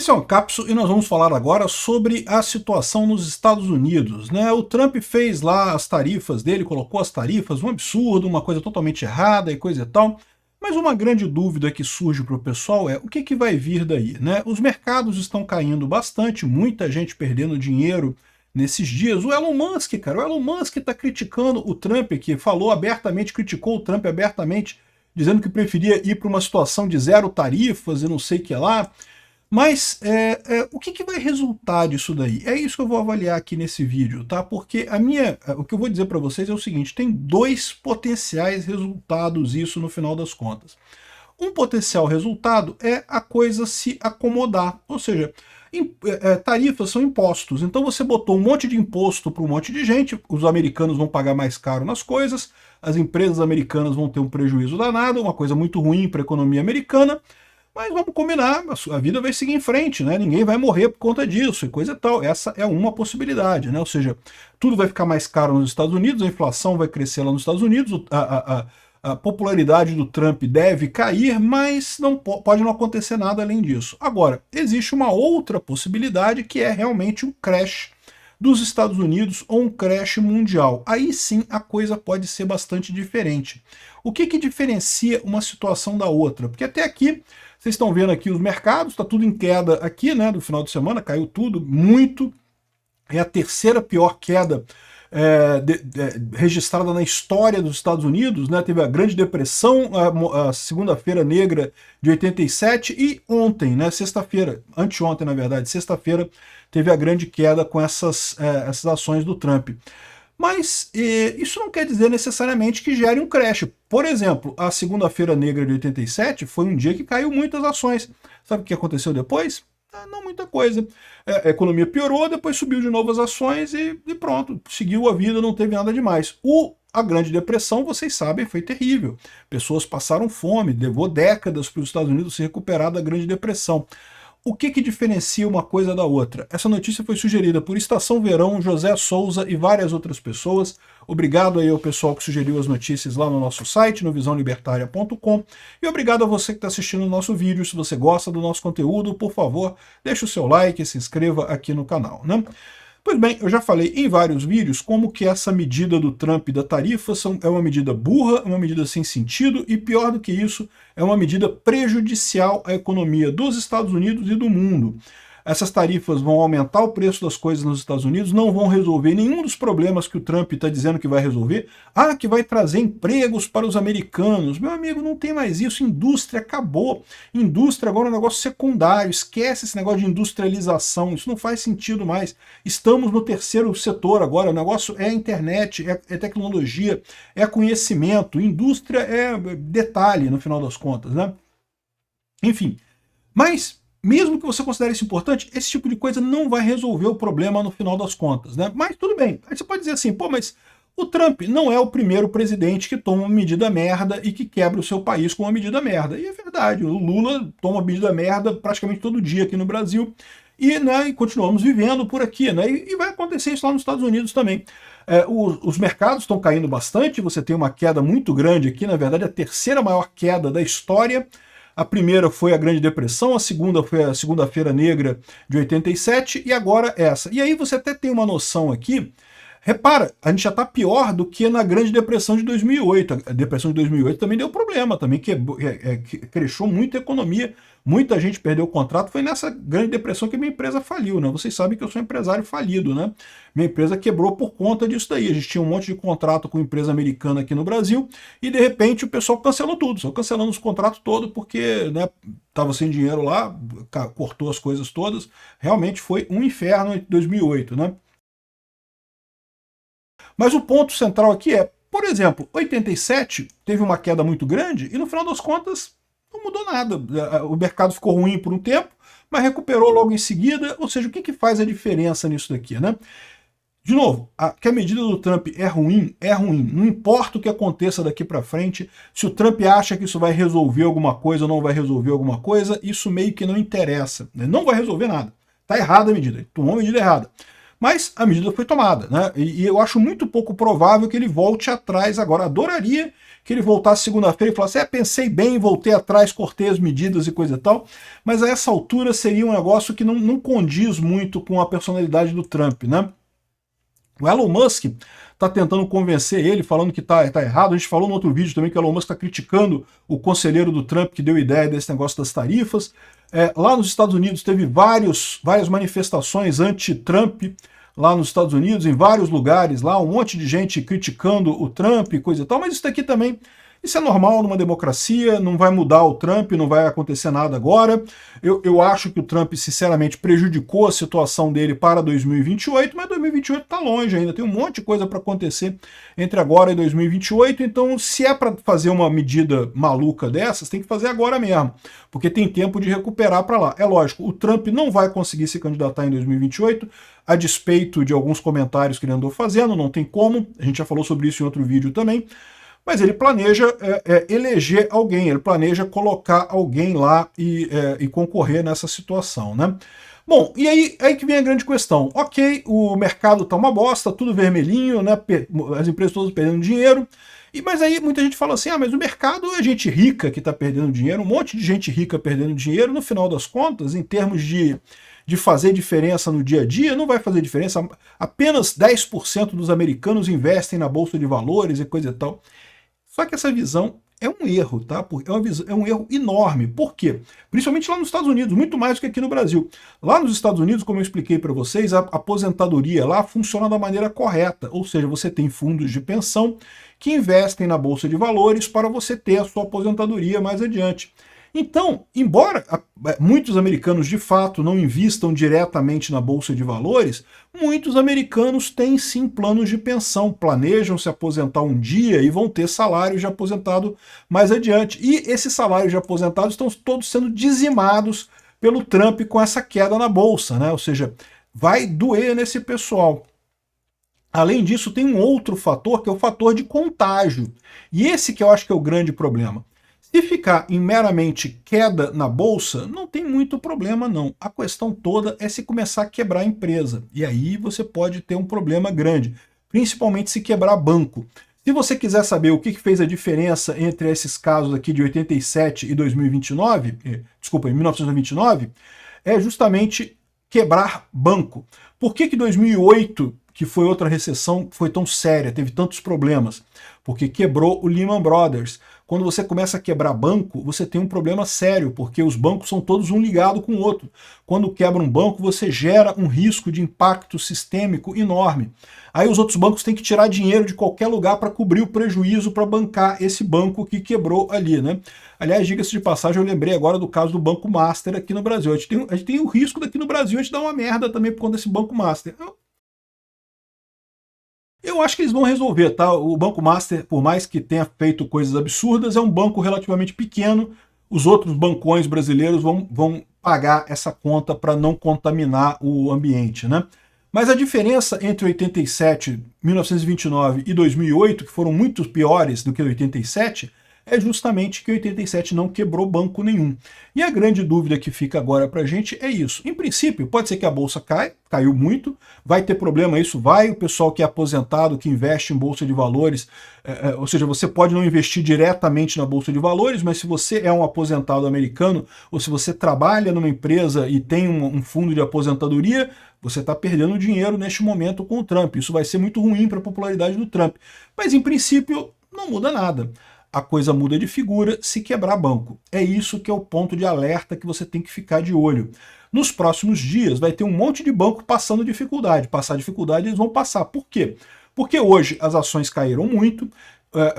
Esse é o Capsule e nós vamos falar agora sobre a situação nos Estados Unidos, né? O Trump fez lá as tarifas dele, colocou as tarifas, um absurdo, uma coisa totalmente errada e coisa e tal. Mas uma grande dúvida que surge para o pessoal é o que vai vir daí, né? Os mercados estão caindo bastante, muita gente perdendo dinheiro nesses dias. O Elon Musk, cara, o Elon Musk está criticando o Trump aqui, falou abertamente, criticou o Trump abertamente, dizendo que preferia ir para uma situação de zero tarifas e não sei o que lá. Mas o que vai resultar disso daí? É isso que eu vou avaliar aqui nesse vídeo, tá? Porque o que eu vou dizer para vocês é o seguinte, tem dois potenciais resultados isso no final das contas. Um potencial resultado é a coisa se acomodar, ou seja, tarifas são impostos, então você botou um monte de imposto para um monte de gente, os americanos vão pagar mais caro nas coisas, as empresas americanas vão ter um prejuízo danado, uma coisa muito ruim para a economia americana. Mas vamos combinar, a vida vai seguir em frente, né? Ninguém vai morrer por conta disso e coisa e tal. Essa é uma possibilidade, né? Ou seja, tudo vai ficar mais caro nos Estados Unidos, a inflação vai crescer lá nos Estados Unidos, a popularidade do Trump deve cair, mas pode não acontecer nada além disso. Agora, existe uma outra possibilidade que é realmente um crash dos Estados Unidos ou um crash mundial. Aí sim a coisa pode ser bastante diferente. O que diferencia uma situação da outra? Porque até aqui, vocês estão vendo aqui os mercados, está tudo em queda aqui, né, do final de semana, caiu tudo, muito. É a terceira pior queda registrada na história dos Estados Unidos, né? Teve a Grande Depressão, a Segunda-feira Negra de 87 e ontem, né, sexta-feira, anteontem na verdade, sexta-feira, teve a grande queda com essas ações do Trump. Mas isso não quer dizer necessariamente que gere um crash. Por exemplo, a Segunda-feira Negra de 87 foi um dia que caiu muitas ações. Sabe o que aconteceu depois? Não muita coisa. A economia piorou, depois subiu de novo as ações e pronto, seguiu a vida, não teve nada demais. A Grande Depressão, vocês sabem, foi terrível. Pessoas passaram fome, levou décadas para os Estados Unidos se recuperar da Grande Depressão. O que diferencia uma coisa da outra? Essa notícia foi sugerida por Estação Verão, José Souza e várias outras pessoas. Obrigado aí ao pessoal que sugeriu as notícias lá no nosso site, no visãolibertaria.com. E obrigado a você que está assistindo o nosso vídeo. Se você gosta do nosso conteúdo, por favor, deixe o seu like e se inscreva aqui no canal, né? Pois bem, eu já falei em vários vídeos como que essa medida do Trump da tarifa é uma medida burra, uma medida sem sentido e, pior do que isso, é uma medida prejudicial à economia dos Estados Unidos e do mundo. Essas tarifas vão aumentar o preço das coisas nos Estados Unidos, não vão resolver nenhum dos problemas que o Trump está dizendo que vai resolver. Que vai trazer empregos para os americanos. Meu amigo, não tem mais isso, indústria acabou. Indústria agora é um negócio secundário, esquece esse negócio de industrialização, isso não faz sentido mais. Estamos no terceiro setor agora, o negócio é a internet, é tecnologia, é conhecimento, indústria é detalhe no final das contas, né? Enfim, mas mesmo que você considere isso importante, esse tipo de coisa não vai resolver o problema no final das contas, né? Mas tudo bem. Aí você pode dizer assim, pô, mas o Trump não é o primeiro presidente que toma uma medida merda e que quebra o seu país com uma medida merda. E é verdade, o Lula toma medida merda praticamente todo dia aqui no Brasil e, né, e continuamos vivendo por aqui, né? E vai acontecer isso lá nos Estados Unidos também. Os mercados estão caindo bastante, você tem uma queda muito grande aqui, na verdade a terceira maior queda da história. A primeira foi a Grande Depressão, a segunda foi a Segunda-feira Negra de 87 e agora essa. E aí você até tem uma noção aqui, repara, a gente já está pior do que na Grande Depressão de 2008. A Depressão de 2008 também deu problema, também cresceu muito a economia, muita gente perdeu o contrato. Foi nessa Grande Depressão que minha empresa faliu, né? Vocês sabem que eu sou um empresário falido, né? Minha empresa quebrou por conta disso daí. A gente tinha um monte de contrato com empresa americana aqui no Brasil e de repente o pessoal cancelou tudo, só cancelando os contratos todos porque, né, estava sem dinheiro lá, cortou as coisas todas. Realmente foi um inferno em 2008, né? Mas o ponto central aqui é, por exemplo, 87 teve uma queda muito grande e no final das contas não mudou nada. O mercado ficou ruim por um tempo, mas recuperou logo em seguida. Ou seja, o que faz a diferença nisso daqui, né? De novo, que a medida do Trump é ruim, é ruim. Não importa o que aconteça daqui para frente, se o Trump acha que isso vai resolver alguma coisa ou não vai resolver alguma coisa, isso meio que não interessa, né? Não vai resolver nada. Está errada a medida, tomou a medida errada. Mas a medida foi tomada, né? E eu acho muito pouco provável que ele volte atrás agora. Adoraria que ele voltasse segunda-feira e falasse, pensei bem, voltei atrás, cortei as medidas e coisa e tal, mas a essa altura seria um negócio que não condiz muito com a personalidade do Trump, né? O Elon Musk está tentando convencer ele, falando que tá errado. A gente falou no outro vídeo também que o Elon Musk está criticando o conselheiro do Trump que deu ideia desse negócio das tarifas. Lá nos Estados Unidos teve várias manifestações anti-Trump, lá nos Estados Unidos, em vários lugares, lá um monte de gente criticando o Trump e coisa e tal, mas isso daqui também, isso é normal numa democracia, não vai mudar o Trump, não vai acontecer nada agora. Eu acho que o Trump, sinceramente, prejudicou a situação dele para 2028, mas 2028 está longe ainda, tem um monte de coisa para acontecer entre agora e 2028, então se é para fazer uma medida maluca dessas, tem que fazer agora mesmo, porque tem tempo de recuperar para lá. É lógico, o Trump não vai conseguir se candidatar em 2028, a despeito de alguns comentários que ele andou fazendo, não tem como, a gente já falou sobre isso em outro vídeo também, mas ele planeja eleger alguém, ele planeja colocar alguém lá e concorrer nessa situação, né? Bom, e aí que vem a grande questão. Ok, o mercado tá uma bosta, tudo vermelhinho, né? As empresas todas perdendo dinheiro, mas aí muita gente fala assim, mas o mercado é gente rica que está perdendo dinheiro, um monte de gente rica perdendo dinheiro, no final das contas, em termos de fazer diferença no dia a dia, não vai fazer diferença, apenas 10% dos americanos investem na bolsa de valores e coisa e tal. Só que essa visão é um erro, tá? É um erro enorme. Por quê? Principalmente lá nos Estados Unidos, muito mais do que aqui no Brasil. Lá nos Estados Unidos, como eu expliquei para vocês, a aposentadoria lá funciona da maneira correta, ou seja, você tem fundos de pensão que investem na bolsa de valores para você ter a sua aposentadoria mais adiante. Então, embora muitos americanos de fato não invistam diretamente na bolsa de valores, muitos americanos têm sim planos de pensão, planejam se aposentar um dia e vão ter salários de aposentado mais adiante. E esses salários de aposentado estão todos sendo dizimados pelo Trump com essa queda na bolsa, né? Ou seja, vai doer nesse pessoal. Além disso, tem um outro fator, que é o fator de contágio. E esse que eu acho que é o grande problema. Se ficar em meramente queda na bolsa, não tem muito problema não. A questão toda é se começar a quebrar a empresa. E aí você pode ter um problema grande, principalmente se quebrar banco. Se você quiser saber o que fez a diferença entre esses casos aqui de 87 e 2029, desculpa, em 1929, é justamente quebrar banco. Por que 2008, que foi outra recessão, foi tão séria, teve tantos problemas? Porque quebrou o Lehman Brothers. Quando você começa a quebrar banco, você tem um problema sério, porque os bancos são todos um ligado com o outro. Quando quebra um banco, você gera um risco de impacto sistêmico enorme. Aí os outros bancos têm que tirar dinheiro de qualquer lugar para cobrir o prejuízo, para bancar esse banco que quebrou ali, né? Aliás, diga-se de passagem, eu lembrei agora do caso do Banco Master aqui no Brasil. A gente tem o risco daqui no Brasil, a gente dá uma merda também por conta desse Banco Master. Eu acho que eles vão resolver, tá? O Banco Master, por mais que tenha feito coisas absurdas, é um banco relativamente pequeno. Os outros bancões brasileiros vão pagar essa conta para não contaminar o ambiente, né? Mas a diferença entre 87, 1929 e 2008, que foram muito piores do que 87, é justamente que 87 não quebrou banco nenhum. E a grande dúvida que fica agora para a gente é isso. Em princípio, pode ser que a bolsa caiu muito, vai ter problema isso, o pessoal que é aposentado, que investe em bolsa de valores, ou seja, você pode não investir diretamente na bolsa de valores, mas se você é um aposentado americano, ou se você trabalha numa empresa e tem um fundo de aposentadoria, você está perdendo dinheiro neste momento com o Trump. Isso vai ser muito ruim para a popularidade do Trump. Mas, em princípio, não muda nada. A coisa muda de figura se quebrar banco. É isso que é o ponto de alerta que você tem que ficar de olho. Nos próximos dias vai ter um monte de banco passando dificuldade. Passar dificuldade eles vão passar. Por quê? Porque hoje as ações caíram muito,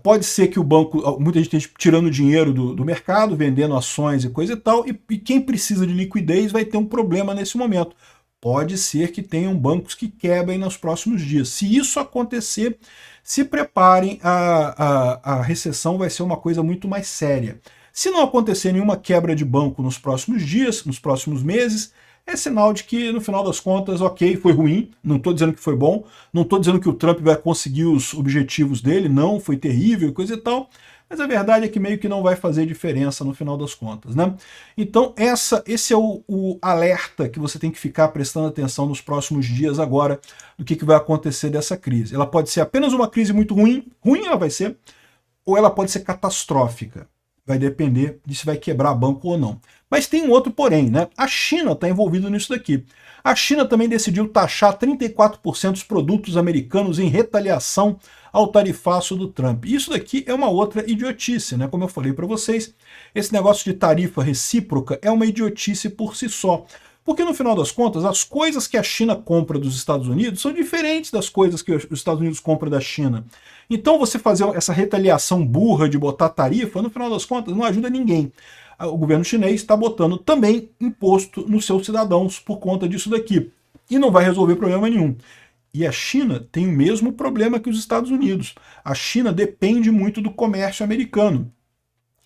pode ser que o banco, muita gente esteja tirando dinheiro do mercado, vendendo ações e coisa e tal, e quem precisa de liquidez vai ter um problema nesse momento. Pode ser que tenham bancos que quebrem nos próximos dias. Se isso acontecer, se preparem, a recessão vai ser uma coisa muito mais séria. Se não acontecer nenhuma quebra de banco nos próximos dias, nos próximos meses, é sinal de que, no final das contas, ok, foi ruim, não estou dizendo que foi bom, não estou dizendo que o Trump vai conseguir os objetivos dele, não, foi terrível, coisa e tal, mas a verdade é que meio que não vai fazer diferença no final das contas, né? Então esse é o alerta que você tem que ficar prestando atenção nos próximos dias agora do que vai acontecer dessa crise. Ela pode ser apenas uma crise muito ruim ela vai ser, ou ela pode ser catastrófica. Vai depender de se vai quebrar banco ou não. Mas tem um outro porém, né? A China está envolvida nisso daqui. A China também decidiu taxar 34% dos produtos americanos em retaliação ao tarifaço do Trump. Isso daqui é uma outra idiotice, né? Como eu falei para vocês, esse negócio de tarifa recíproca é uma idiotice por si só. Porque no final das contas, as coisas que a China compra dos Estados Unidos são diferentes das coisas que os Estados Unidos compram da China. Então você fazer essa retaliação burra de botar tarifa, no final das contas, não ajuda ninguém. O governo chinês está botando também imposto nos seus cidadãos por conta disso daqui. E não vai resolver problema nenhum. E a China tem o mesmo problema que os Estados Unidos. A China depende muito do comércio americano.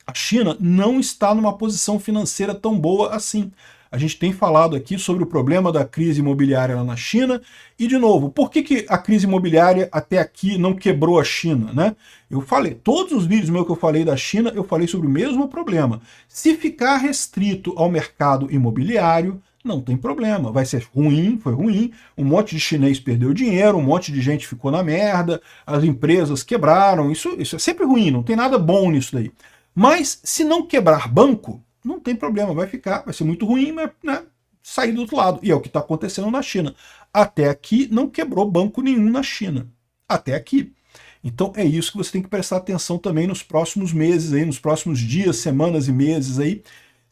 A China não está numa posição financeira tão boa assim. A gente tem falado aqui sobre o problema da crise imobiliária lá na China. E, de novo, por que a crise imobiliária até aqui não quebrou a China, né? Eu falei, todos os vídeos meus que eu falei da China, eu falei sobre o mesmo problema. Se ficar restrito ao mercado imobiliário, não tem problema. Vai ser ruim, foi ruim. Um monte de chinês perdeu dinheiro, um monte de gente ficou na merda, as empresas quebraram. Isso é sempre ruim, não tem nada bom nisso daí. Mas, se não quebrar banco, não tem problema, vai ser muito ruim, mas né, sair do outro lado. E é o que está acontecendo na China. Até aqui não quebrou banco nenhum na China. Até aqui. Então é isso que você tem que prestar atenção também nos próximos meses, aí, nos próximos dias, semanas e meses aí.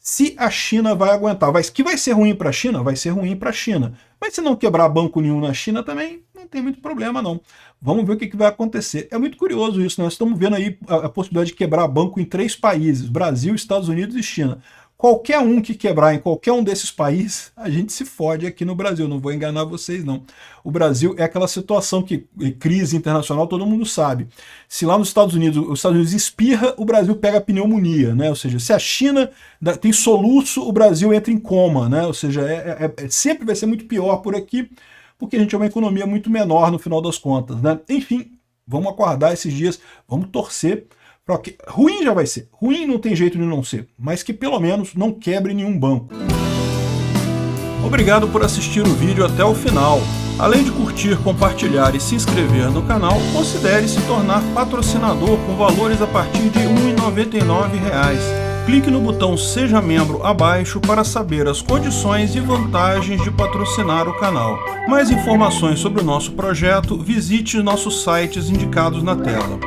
Se a China vai aguentar. Que vai ser ruim para a China? Vai ser ruim para a China. Mas se não quebrar banco nenhum na China também, não tem muito problema não. Vamos ver o que vai acontecer. É muito curioso isso, nós estamos vendo aí a possibilidade de quebrar banco em 3 países, Brasil, Estados Unidos e China. Qualquer um que quebrar em qualquer um desses países, a gente se fode aqui no Brasil, não vou enganar vocês não. O Brasil é aquela situação que, crise internacional, todo mundo sabe. Se lá nos Estados Unidos espirra, o Brasil pega pneumonia, né? Ou seja, se a China tem soluço, o Brasil entra em coma, né? Ou seja, sempre vai ser muito pior por aqui, porque a gente é uma economia muito menor no final das contas, né? Enfim, vamos aguardar esses dias, vamos torcer. Ruim já vai ser, ruim não tem jeito de não ser, mas que pelo menos não quebre nenhum banco. Obrigado por assistir o vídeo até o final. Além de curtir, compartilhar e se inscrever no canal, considere se tornar patrocinador com valores a partir de R$ 1,99. Clique no botão Seja Membro abaixo para saber as condições e vantagens de patrocinar o canal. Mais informações sobre o nosso projeto, visite nossos sites indicados na tela.